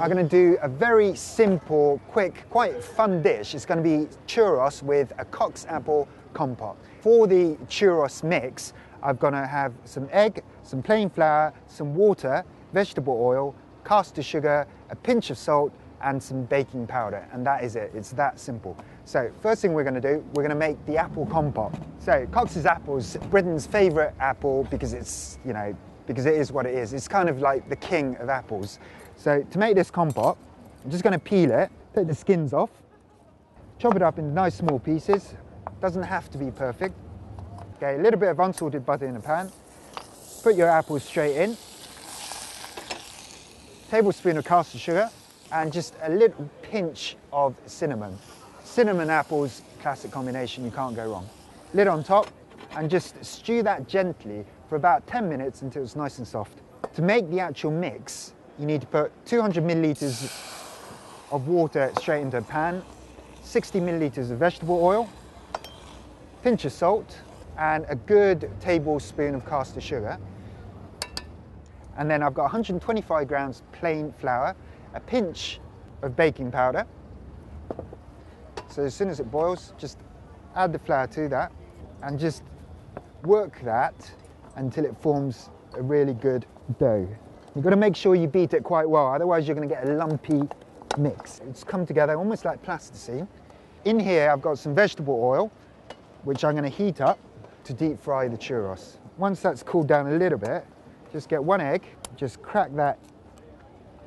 I'm going to do a very simple, quick, quite fun dish. It's going to be churros with a Cox apple compote. For the churros mix, I'm going to have some egg, some plain flour, some water, vegetable oil, caster sugar, a pinch of salt, and some baking powder, and that is it. It's that simple. So first thing we're going to do, we're going to make the apple compote. So Cox's apple is Britain's favourite apple because it's, you know, because it is what it is. It's kind of like the king of apples. So to make this compote, I'm just going to peel it, take the skins off, chop it up in nice small pieces. Doesn't have to be perfect. Okay, a little bit of unsalted butter in a pan. Put your apples straight in. Tablespoon of caster sugar and just a little pinch of cinnamon. Cinnamon apples, classic combination, you can't go wrong. Lid on top and just stew that gently for about 10 minutes until it's nice and soft. To make the actual mix, you need to put 200 millilitres of water straight into a pan, 60 millilitres of vegetable oil, pinch of salt, and a good tablespoon of caster sugar. And then I've got 125 grams plain flour, a pinch of baking powder. So as soon as it boils, just add the flour to that and just work that until it forms a really good dough. You've got to make sure you beat it quite well, otherwise you're going to get a lumpy mix. It's come together almost like plasticine. In here I've got some vegetable oil, which I'm going to heat up to deep fry the churros. Once that's cooled down a little bit, just get one egg, just crack that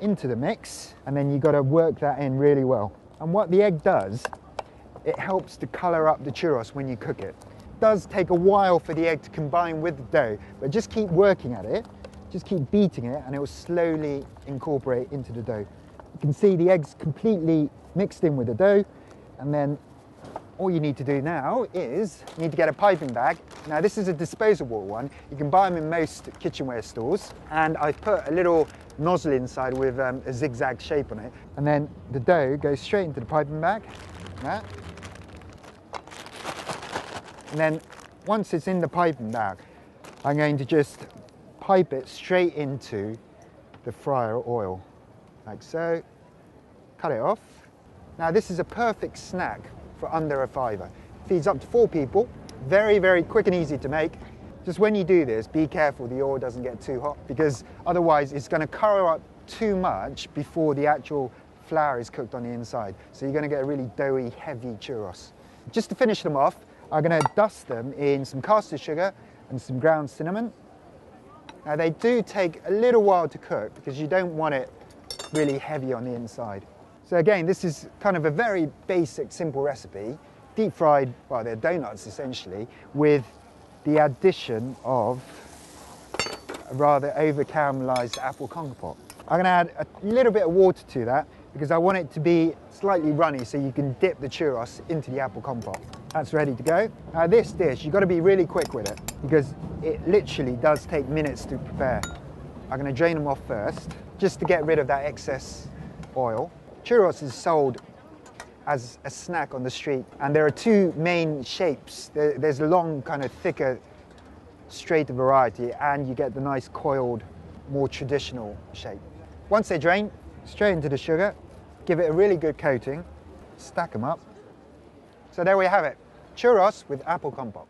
into the mix, and then you've got to work that in really well. And what the egg does, it helps to colour up the churros when you cook it. It does take a while for the egg to combine with the dough, but just keep working at it, just keep beating it, and it will slowly incorporate into the dough. You can see the egg's completely mixed in with the dough, and then all you need to do now is you need to get a piping bag. Now this is a disposable one. You can buy them in most kitchenware stores, and I've put a little nozzle inside with a zigzag shape on it, and then the dough goes straight into the piping bag, like that. And then once it's in the piping bag, I'm going to just pipe it straight into the fryer oil, like so. Cut it off. Now this is a perfect snack for under a £5. Feeds up to 4 people. Very, very quick and easy to make. Just when you do this, be careful the oil doesn't get too hot, because otherwise it's going to colour up too much before the actual flour is cooked on the inside. So you're going to get a really doughy, heavy churros. Just to finish them off, I'm going to dust them in some caster sugar and some ground cinnamon. Now they do take a little while to cook because you don't want it really heavy on the inside. So again, this is kind of a very basic, simple recipe, deep fried, well, they're donuts essentially, with the addition of a rather over caramelized apple compote. I'm going to add a little bit of water to that because I want it to be slightly runny so you can dip the churros into the apple compote. That's ready to go. Now this dish, you've got to be really quick with it because it literally does take minutes to prepare. I'm going to drain them off first just to get rid of that excess oil. Churros is sold as a snack on the street, and there are 2 main shapes. There's a long, kind of thicker, straighter variety, and you get the nice coiled, more traditional shape. Once they drain, straight into the sugar, give it a really good coating, stack them up. So there we have it, churros with apple compote.